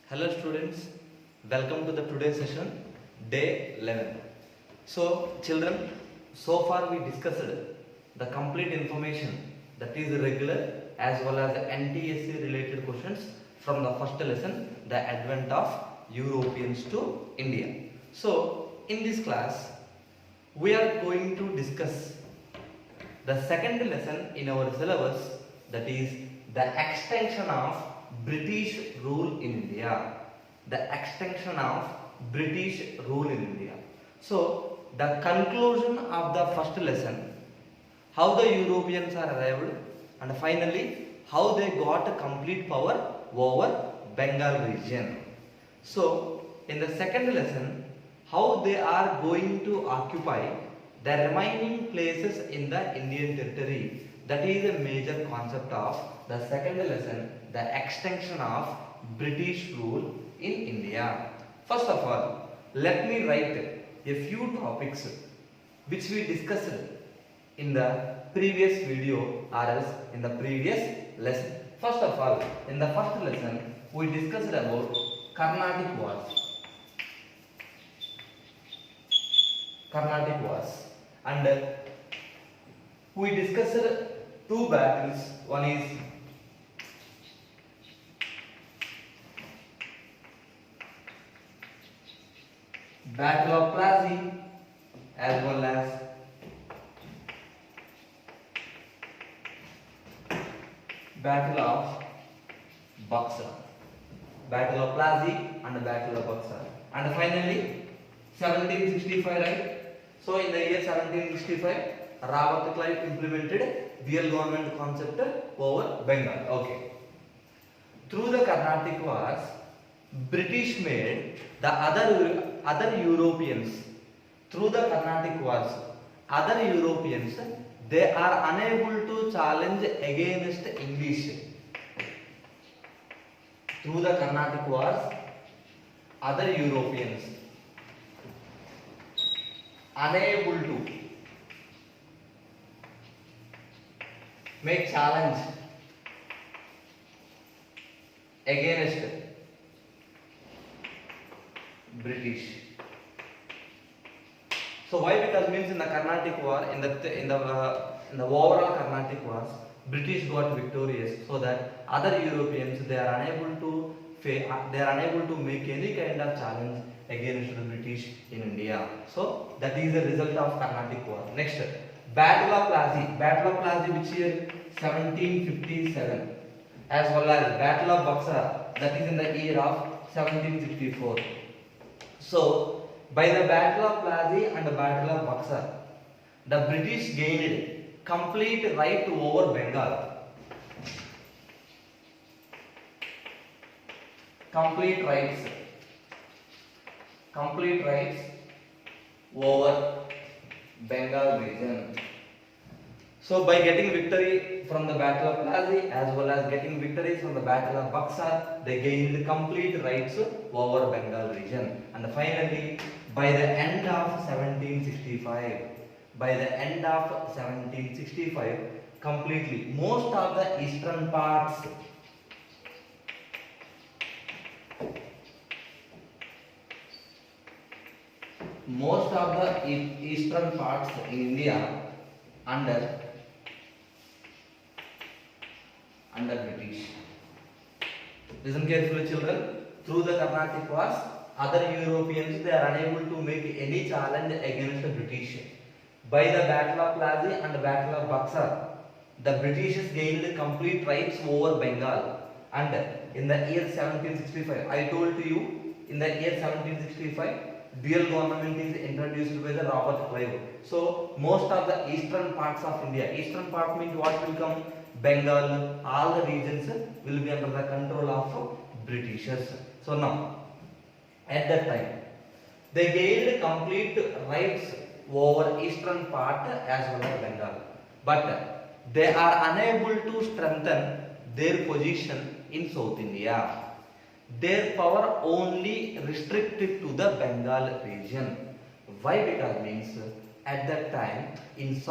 Hello students, welcome to the today's session, day 11. So children, so far we discussed the complete information that is regular as well as NTSC related questions from the first lesson, the advent of Europeans to India. So in this class, we are going to discuss the second lesson in our syllabus, that is the extension of British rule in India. The extension of British rule in India. So the conclusion of the first lesson, how the Europeans are arrived, and finally how they got complete power over Bengal region. So in the second lesson, how they are going to occupy the remaining places in the Indian territory. That is a major concept of the second lesson, the extension of British rule in India. First of all, let me write a few topics which we discussed in the previous video or else in the previous lesson. First of all, in the first lesson, we discussed about Carnatic Wars. Carnatic Wars. And we discussed two battles. One is Battle of Plassey as well as Battle of Buxar. Battle of Plassey and Battle of Buxar. And finally 1765, right? So in the year 1765, Robert Clive implemented real government concept over Bengal. Okay. Through the Carnatic Wars, British made the other Europeans. Through the Carnatic Wars, other Europeans, they are unable to challenge against English. Through the Carnatic Wars, other Europeans unable to make challenge against British. So why? Because means in the Carnatic War, in the overall Carnatic Wars, British got victorious, so that other Europeans, they are unable to make any kind of challenge against the British in India. So that is the result of Carnatic War. Next, Battle of Plassey. Battle of Plassey which year? 1757. As well as Battle of Buxar, that is in the year of 1764. So by the Battle of Plassey and the Battle of Buxar, the British gained complete right over Bengal. Complete rights over Bengal region. So by getting victory from the Battle of Plassey as well as getting victories from the Battle of Buxar, they gained complete rights over Bengal region. And finally, by the end of 1765, completely most of the eastern parts in India under British. Listen carefully, children. Through the Carnatic Wars, other Europeans, they are unable to make any challenge against the British. By the Battle of Plassey and the Battle of Buxar, the British gained complete rights over Bengal. And in the year 1765, I told to you, in the year 1765, dual government is introduced by the Robert Clive. So most of the eastern parts of India, eastern part means what will come? Bengal, all the regions will be under the control of Britishers. So now, at that time, they gained complete rights over eastern part as well as Bengal. But they are unable to strengthen their position in South India. Their power only restricted to the Bengal region. Why? Because means at that time in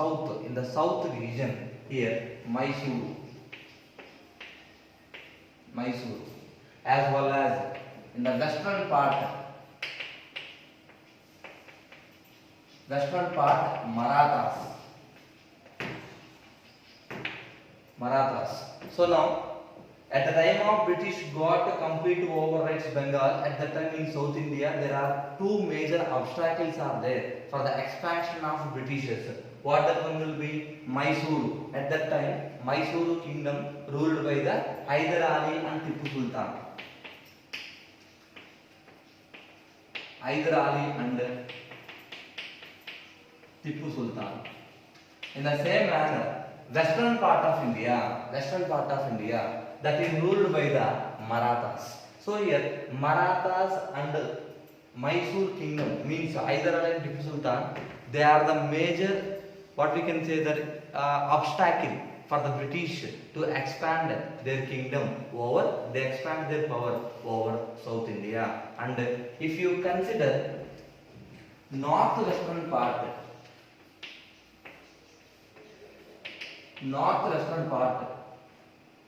the south region, here Mysore as well as in the western part Marathas. So now, at the time of British got complete overrides Bengal, at that time in South India, there are two major obstacles are there for the expansion of Britishers. What that one will be? Mysuru. At that time, Mysuru kingdom ruled by the Hyder Ali and Tipu Sultan. Hyder Ali and Tipu Sultan. In the same manner, western part of India, that is ruled by the Marathas. So here, Marathas and Mysore kingdom means Hyder Ali and Tipu Sultan, they are the major, what we can say, that obstacle for the British to expand their kingdom over, they expand their power over South India. And if you consider northwestern part,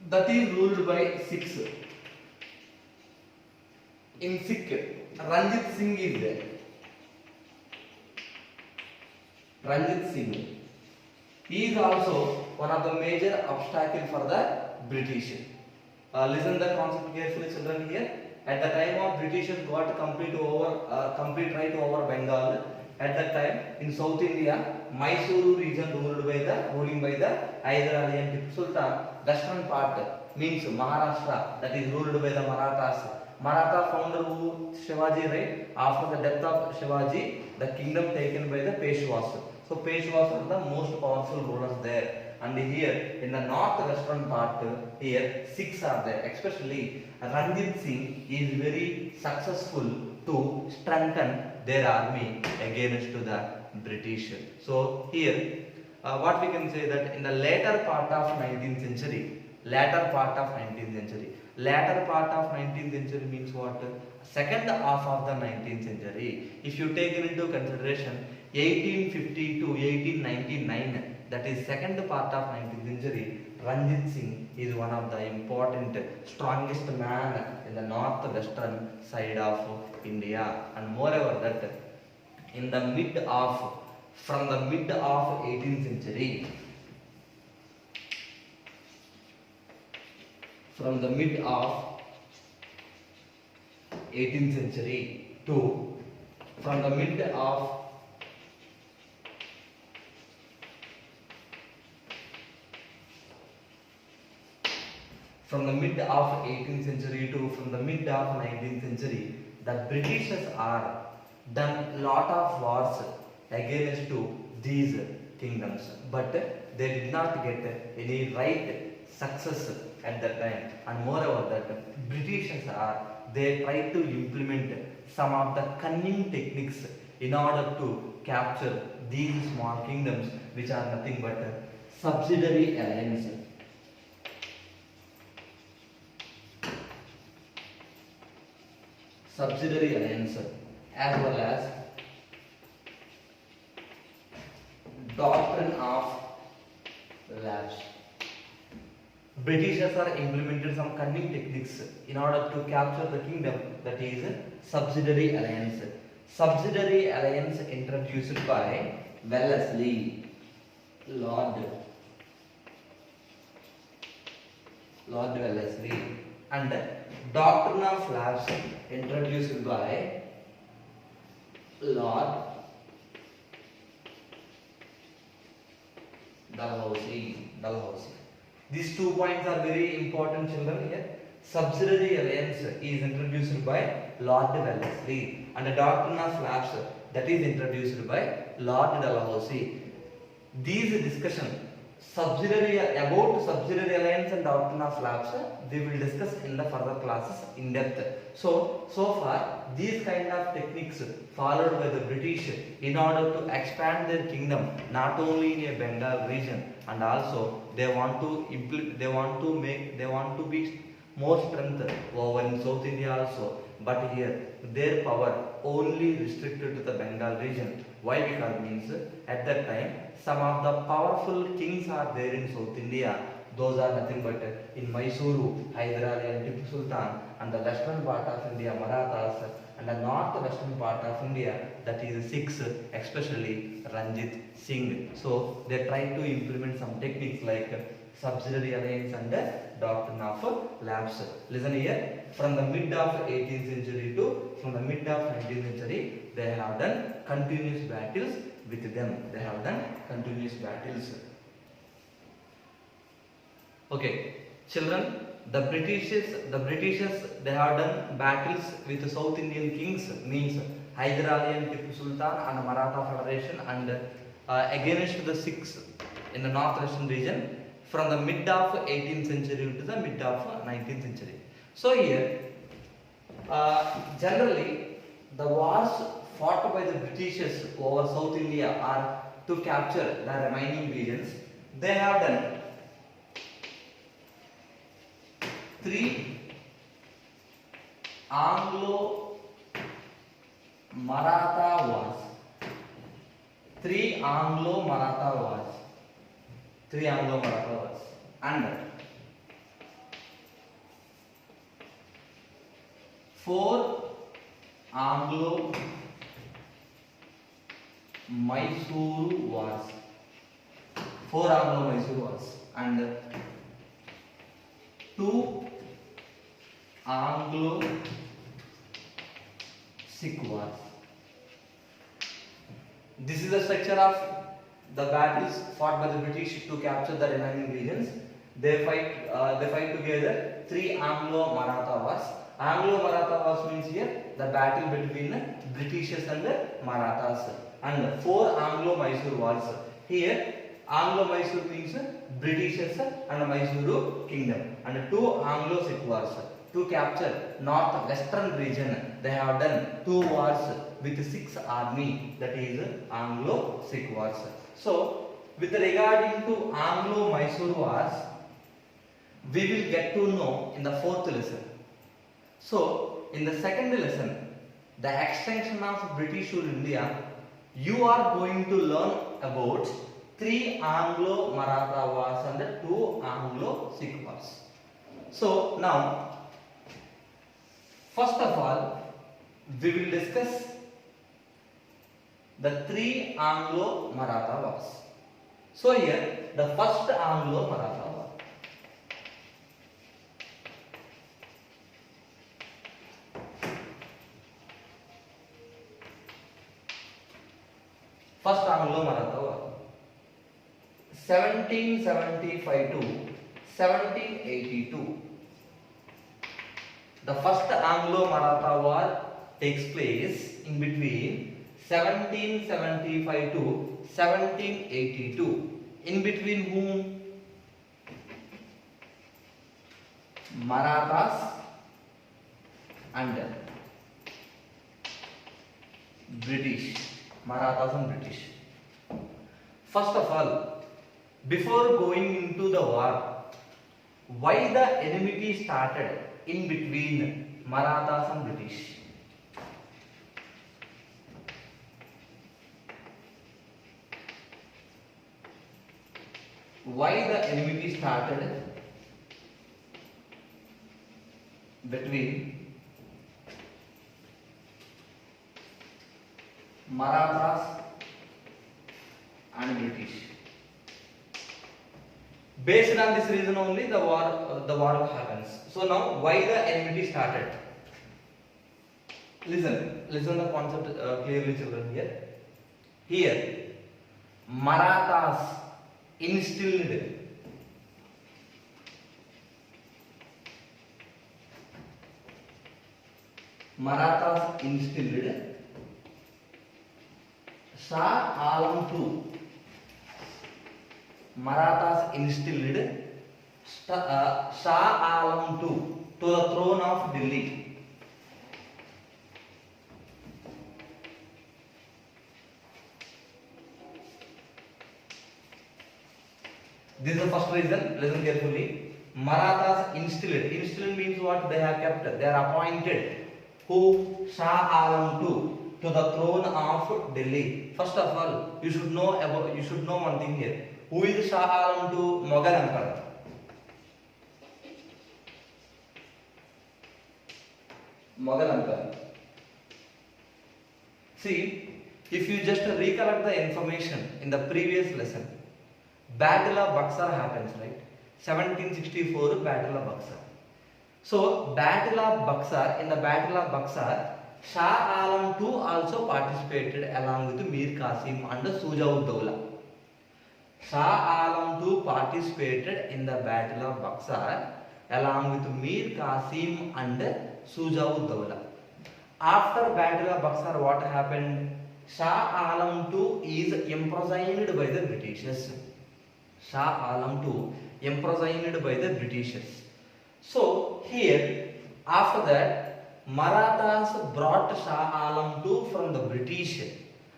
that is ruled by Sikhs. In Sikh, Ranjit Singh is there. Ranjit Singh. He is also one of the major obstacle for the British. Listen the concept carefully, children. Here, at the time of Britishers got complete right over Bengal. At that time in South India, Mysuru region ruling by the Hyder Ali and Tipu Sultan. Western part means Maharashtra, that is ruled by the Marathas. Maratha founder who Shivaji, right? After the death of Shivaji, the kingdom taken by the Peshwas. So Peshwas are the most powerful rulers there. And here in the northwestern part, here Sikhs are there. Especially Ranjit Singh is very successful to strengthen their army against to the British. So here, what we can say that in the later part of 19th century, latter part of 19th century means what? Second half of the 19th century. If you take into consideration 1850 to 1899, that is second part of 19th century, Ranjit Singh is one of the important, strongest man in the northwestern side of India. And moreover that in the from the mid of 18th century, from the mid of 18th century to from the mid of from the mid of 18th century to from the mid of 19th century, the Britishers are done lot of wars against to these kingdoms, but they did not get any right success at that time. And moreover that Britishers are, they try to implement some of the cunning techniques in order to capture these small kingdoms, which are nothing but subsidiary alliance. Subsidiary alliance, as well as doctrine of lapse. Britishers are implemented some cunning techniques in order to capture the kingdom, that is subsidiary alliance. Subsidiary alliance introduced by Wellesley, Lord Wellesley, and doctrine of lapse introduced by Lord Dalhousie. These 2 points are very important, children. Here, subsidiary alliance is introduced by Lord Wellesley, and the doctrine of lapse, that is introduced by Lord Dalhousie. These discussion about subsidiary alliance and doctrine of lapse, we will discuss in the further classes in depth. So far these kind of techniques followed by the British in order to expand their kingdom, not only in a Bengal region, and also they want to be more strength over in South India also. But here their power only restricted to the Bengal region. Why? Because means at that time some of the powerful kings are there in South India, those are nothing but in Mysuru, Hyder Ali and Tipu Sultan, and the western part of India, Marathas, and the northwestern part of India, that is Sikhs, especially Ranjit Singh. So they try to implement some techniques like subsidiary alliance and doctrine of lapse. Listen here, from the mid of 18th century to from the mid of 19th century, they have done continuous battles with them. They have done continuous battles. Okay, children, the Britishers, they have done battles with the South Indian kings, means Hyder Ali and Tipu Sultan and Maratha Federation, and against the Sikhs in the northwestern region from the mid of 18th century to the mid of 19th century. So here, generally, the wars fought by the Britishers over South India are to capture the remaining regions. They have done 3 Anglo-Maratha wars. 3 Anglo-Maratha wars. 3 Anglo-Maratha wars. And 4 Anglo-Mysore wars. 4 Anglo-Mysore wars. And 2 Anglo-Sikh wars. This is the structure of the battles fought by the British to capture the remaining regions. They fight together 3 Anglo-Maratha wars. Anglo-Maratha wars means here the battle between Britishers and Marathas, and 4 Anglo-Mysore wars. Here Anglo-Mysore means Britishers and Mysuru kingdom, and 2 Anglo-Sikh wars to capture northwestern region. They have done 2 wars with 6 army, that is Anglo-Sikh wars. So with regarding to Anglo-Mysore wars, we will get to know in the 4th lesson. So in the 2nd lesson, the extension of British rule India, you are going to learn about 3 Anglo-Maratha wars and 2 Anglo-Sikh wars. So now, first of all, we will discuss the 3 Anglo-Maratha wars. So here, the first Anglo-Maratha war. First Anglo-Maratha war, 1775 to 1782. The first Anglo-Maratha war takes place in between 1775 to 1782. In between whom? Marathas and British. Marathas and British. First of all, before going into the war, why the enmity started in between Marathas and British? Why the enmity started between Marathas and British? Based on this reason only the war happens. So now why the enmity started? Listen the concept clearly, children. Here Marathas instilled Shah Alam II. Marathas instilled Shah Alam II to the throne of Delhi. This is the first reason. Listen carefully. Marathas instilled. Instilled means what? They have kept. They are appointed. Who? Shah Alam II to the throne of Delhi. First of all, you should know one thing here. Who is Shah Alam II? Mughal emperor. Mughal Empire. See, if you just recollect the information in the previous lesson, Battle of Buxar happens, right? 1764 Battle of Buxar. So, Battle of Buxar, in the Battle of Buxar, Shah Alam II also participated along with Mir Qasim and Suja-ud-Dawla. Shah Alam II participated in the Battle of Buxar along with Mir Qasim and Suja-ud-Dawla. After Battle of Buxar, what happened? Shah Alam II is imprisoned by the Britishers. Shah Alam II imprisoned by the Britishers. So here, after that, Marathas brought Shah Alam II from the British,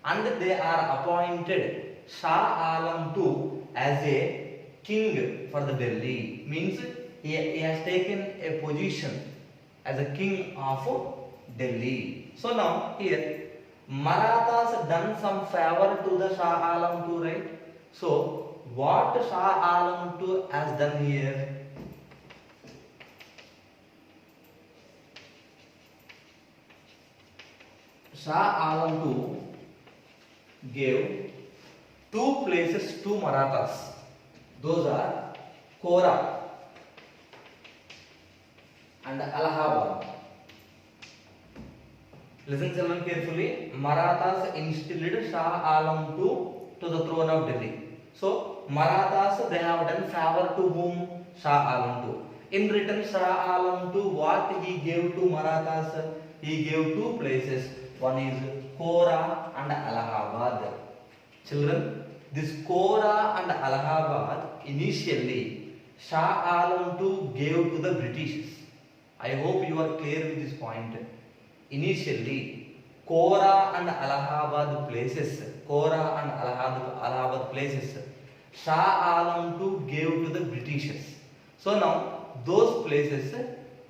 and they are appointed Shah Alam II as a king for the Delhi. Means he has taken a position as a king of Delhi. So now here, Marathas done some favor to the Shah Alam II, right? So what Shah Alam II has done here? Shah Alam II gave two places to Marathas. Those are Kora and Allahabad. Listen children carefully. Marathas instilled Shah Alam II to the throne of Delhi. So Marathas, they have done favor to whom? Shah Alam II. In return, Shah Alam II, what he gave to Marathas? He gave two places. One is Kora and Allahabad. Children, this Kora and Allahabad initially Shah Alam II gave to the British. I hope you are clear with this point. Initially, Kora and Allahabad places, Shah Alam II gave to the Britishers. So now those places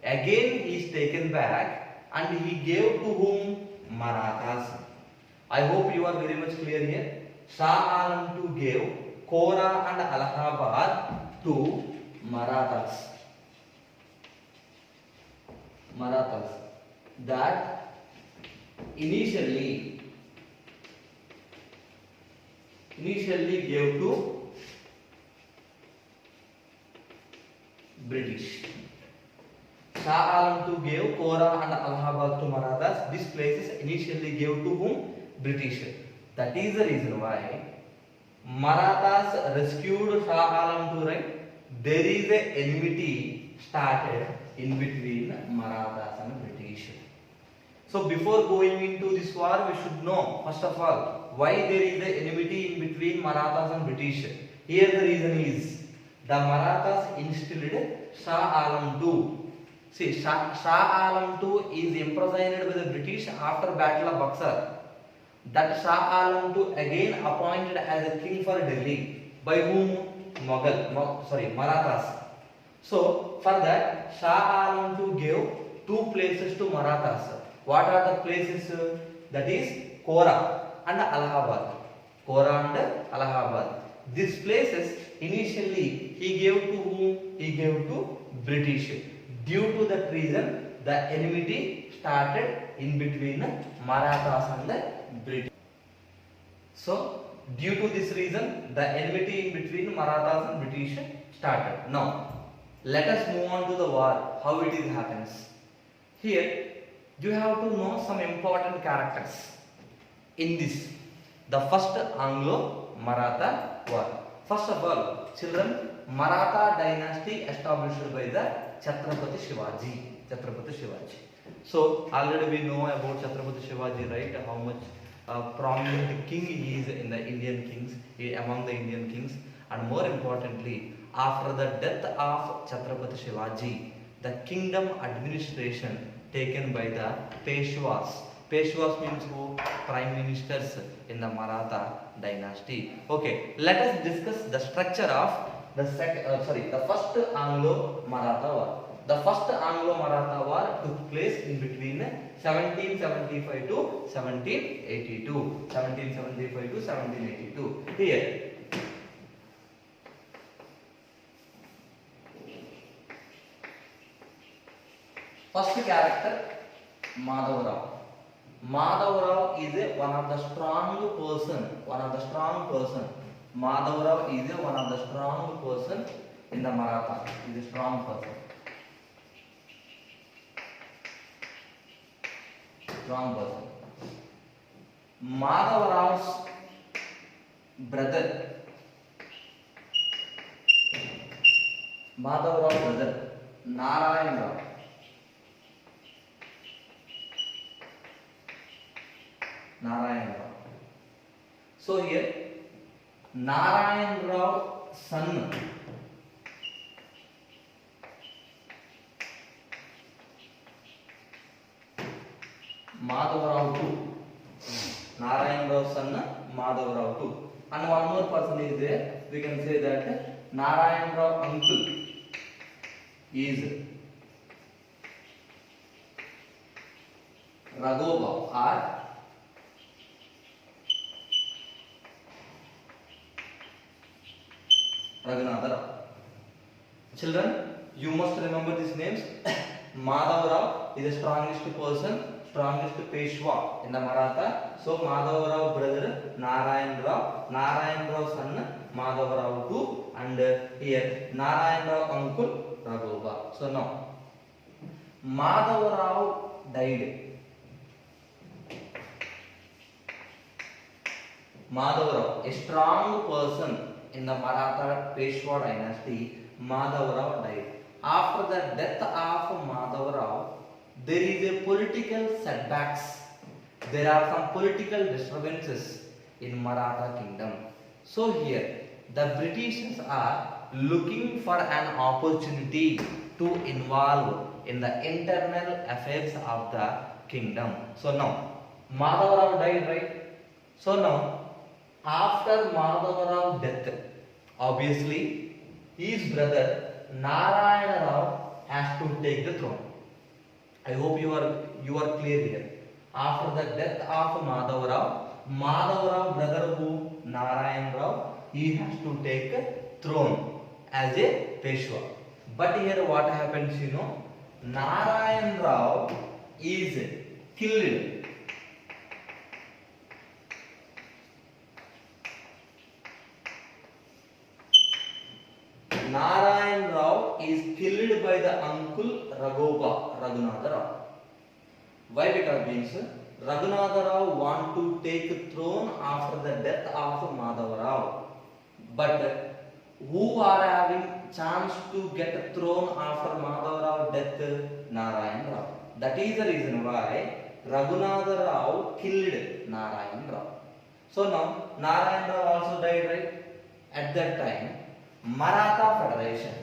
again he is taken back and he gave to whom? Marathas. I hope you are very much clear here. Shah Alam II gave Kora and Allahabad to Marathas. That initially gave to British. Shah Alam II gave Kora and Allahabad to Marathas. These places initially gave to whom? British. That is the reason why Marathas rescued Shah Alam II, right? There is a enmity started in between Marathas and British. So before going into this war, we should know first of all why there is a enmity in between Marathas and British. Here the reason is the Marathas instilled Shah Alam II. See, Shah Alam II is imprisoned by the British after Battle of Buxar. That Shah Alam II again appointed as a king for Delhi. By whom? Marathas. So for that, Shah Alam II gave two places to Marathas. What are the places? That is Kora and Allahabad. These places initially he gave to whom? He gave to British. Due to that reason, the enmity started in between Marathas and the British. So, due to this reason, the enmity in between Marathas and British started. Now, let us move on to the war, how it happens. Here, you have to know some important characters in this. The first Anglo-Maratha war. First of all, children, Maratha dynasty established by the Chhatrapati Shivaji. So already we know about Chhatrapati Shivaji, right? How much prominent king he is in the Indian kings, among the Indian kings, and more importantly, after the death of Chhatrapati Shivaji, the kingdom administration taken by the Peshwas. Peshwas means who? Prime ministers in the Maratha dynasty. Okay, let us discuss the structure of the first Anglo-Maratha war. The first Anglo-Maratha war took place in between 1775 to 1782. 1775 to 1782. Here, first character Madhavrao. Madhavrao is one of the strong person. One of the strong person. Madhavrao is one of the strong person in the Maratha. He is a strong person. Strong person. Madhavrao's brother. Madhavrao brother Narayan Rao. Narayan Rao. So here Narayan Rao son Madhavrao II. Narayan Rao son Madhavrao II. And one more person is there. We can say that Narayan Rao uncle is Raghoba or Raghunatha Rao. Children, you must remember these names. Madhavrao is the strongest person, strongest Peshwa in the Maratha. So Madhavrao brother Narayan Rao, Narayan Rao son Madhavrao II, and here Narayan Rao uncle Raghoba. So now Madhavrao died. Madhavrao, a strong person in the Maratha Peshwa dynasty, Madhavrao died. After the death of Madhavrao, there is a political setbacks. There are some political disturbances in Maratha kingdom. So here, the Britishers are looking for an opportunity to involve in the internal affairs of the kingdom. So now, Madhavrao died, right? So now, after Madhavrao death, obviously his brother Narayana Rao has to take the throne. I hope you are clear here. After the death of Madhavrao, Madhavrao brother who Narayan Rao, he has to take a throne as a Peshwa. But here what happens, Narayan Rao is killed. Narayan Rao is killed by the uncle Raghoba, Raghunatha Rao. Why? Because means Raghunatha Rao want to take throne after the death of Madhavrao. But who are having chance to get a throne after Madhavrao death? Narayan Rao. That is the reason why Raghunatha Rao killed Narayan Rao. So now Narayan Rao also died, right? At that time, Maratha Federation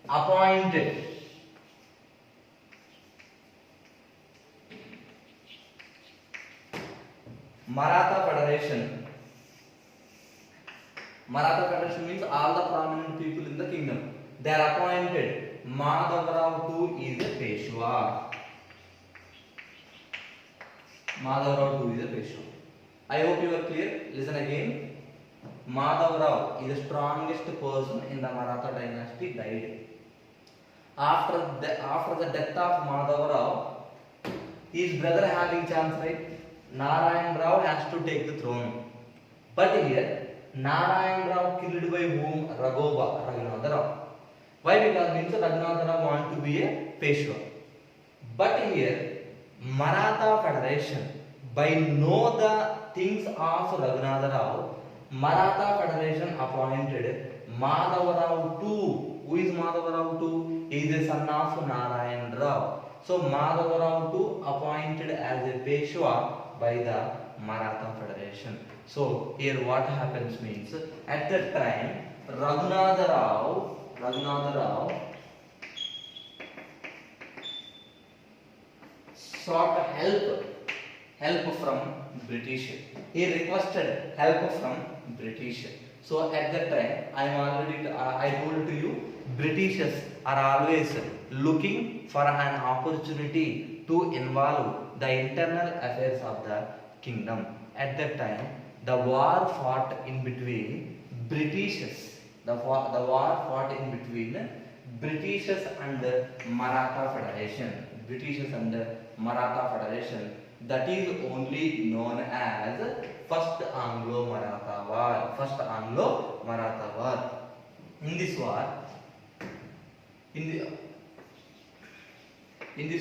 appointed Maratha Federation means all the prominent people in the kingdom. They are appointed Madhavrao II is a Peshwa. Madhavrao II is a Peshwa. I hope you are clear. Listen again. Madhavrao is the strongest person in the Maratha dynasty, died. After the death of Madhavrao, his brother having chance, right? Narayan Rao has to take the throne. But here, Narayan Rao killed by whom? Raghoba, Raghunatha Rao. Why? Because means Raghunatha Rao want to be a Peshwa. But here, Maratha Federation, by know the things of Raghunatha Rao, Maratha Federation appointed Madhavrao II. Who is Madhavrao II? He is a son of Narayan Rao. So Madhavrao II appointed as a Peshwa by the Maratha Federation. So here what happens means, at that time Raghunatha Rao sought help from British. He requested help from British. So at that time, I told to you, Britishers are always looking for an opportunity to involve the internal affairs of the kingdom. At that time, the war fought in between British Britishers. The war fought in between Britishers and Maratha Federation. Britishers and Maratha Federation. That is only known as First Anglo-Maratha War. First Anglo-Maratha War. In this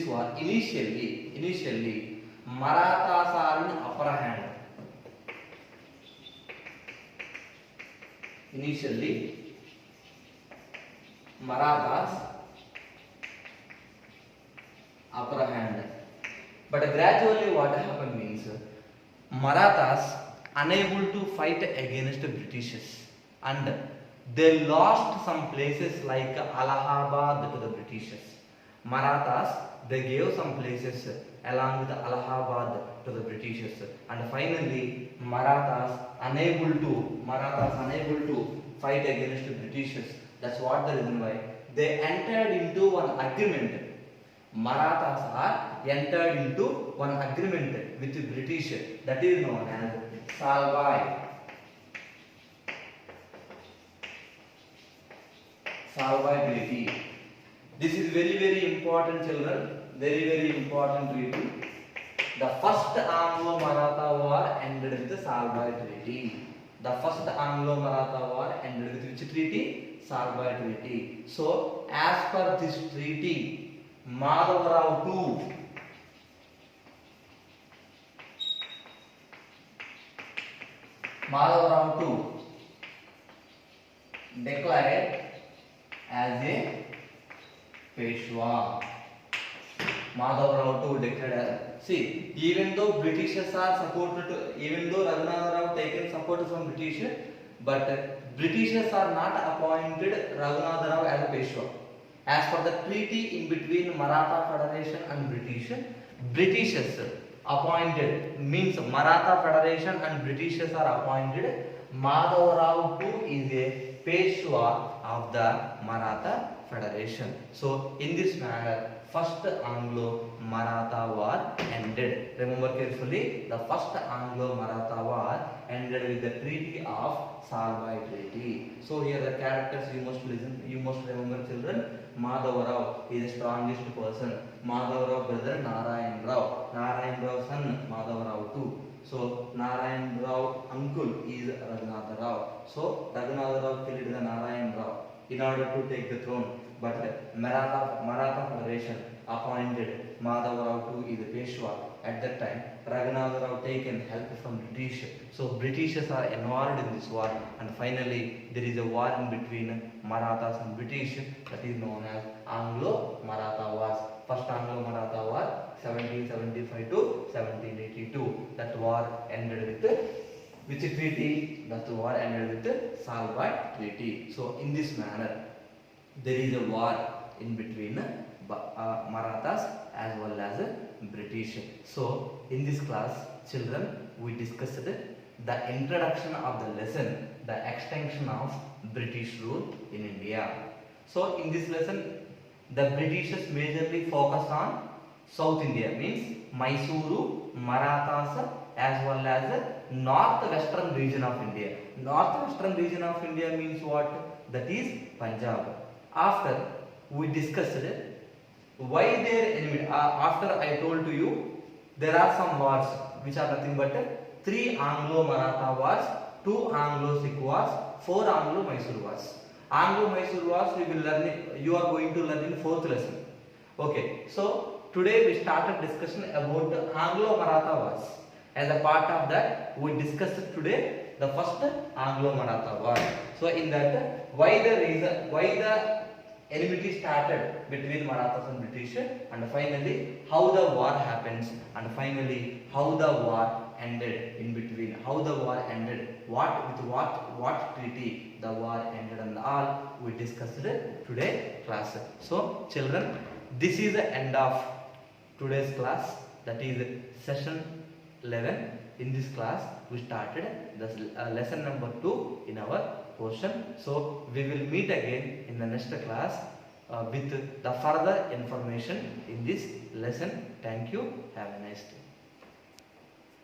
war, initially Marathas are in upper hand. Initially, Marathas upper hand, but gradually what happened means Marathas unable to fight against Britishers, and they lost some places like Allahabad to the Britishers. Marathas, they gave some places along with Allahabad to the Britishers, and finally Marathas unable to fight against the Britishers. That's what the reason why they entered into one agreement. Marathas are entered into one agreement with the British, that is known as Salwai Treaty. This is very important, children. Very important treaty. The first Anglo-Maratha war ended with the Salwai Treaty. The first Anglo-Maratha war ended with which treaty? Salwai Treaty. So, as per this treaty, Madhavarao II declared as a Peshwa. Madhavarao II declared as, see, even though Britishers are supported, even though Raghunatha Rao taken support from British, but Britishers are not appointed Raghunatha Rao as a Peshwa. As per the treaty in between Maratha Federation and Britishers appointed, means Maratha Federation and Britishers are appointed. Madhavarao II is a Peshwa of the Maratha Federation. So in this manner, first Anglo-Maratha war ended. Remember carefully, the first Anglo-Maratha war ended with the Treaty of Salwai Treaty. So here the characters you must listen, you must remember, children. Madhavarao is the strongest person. Madhavarao brother Narayan Rao. Narayan Rao son Madhavarao II. So Narayan Rao uncle is Raghunatha Rao. So Raghunatha Rao killed the Narayan Rao in order to take the throne. But Maratha Federation appointed Madhavarao II is a Peshwa. At that time, Raghunatha Rao taken help from British. So Britishers are involved in this war, and finally there is a war in between Marathas and British, that is known as Anglo-Maratha Wars. First Anglo-Maratha War 1775 to 1782. That war ended with which treaty? That war ended with Salwai Treaty. So in this manner, there is a war in between Marathas as well as British. So in this class, children, we discussed the introduction of the lesson, the extension of British rule in India. So in this lesson, the Britishers majorly focused on South India, means Mysuru, Marathas as well as northwestern region of India. Northwestern region of India means what? That is Punjab. After we discussed why their enemy, after I told to you, there are some wars which are nothing but 3 Anglo-Maratha wars, 2 Anglo-Sikh wars, 4 Anglo-Mysore wars. Anglo-Mysore wars we will learn, you are going to learn in 4th lesson. Okay, so today we started discussion about the Anglo-Maratha wars. As a part of that, we discussed today the first Anglo-Maratha war. So in that, why the enmity started between Marathas and British, and finally how the war happens, and finally how the war ended in between, how the war ended, what treaty the war ended, and all we discussed today class. So children, this is the end of today's class, that is session 11. In this class we started the lesson number 2 in our portion. So we will meet again in the next class with the further information in this lesson. Thank you. Have a nice day.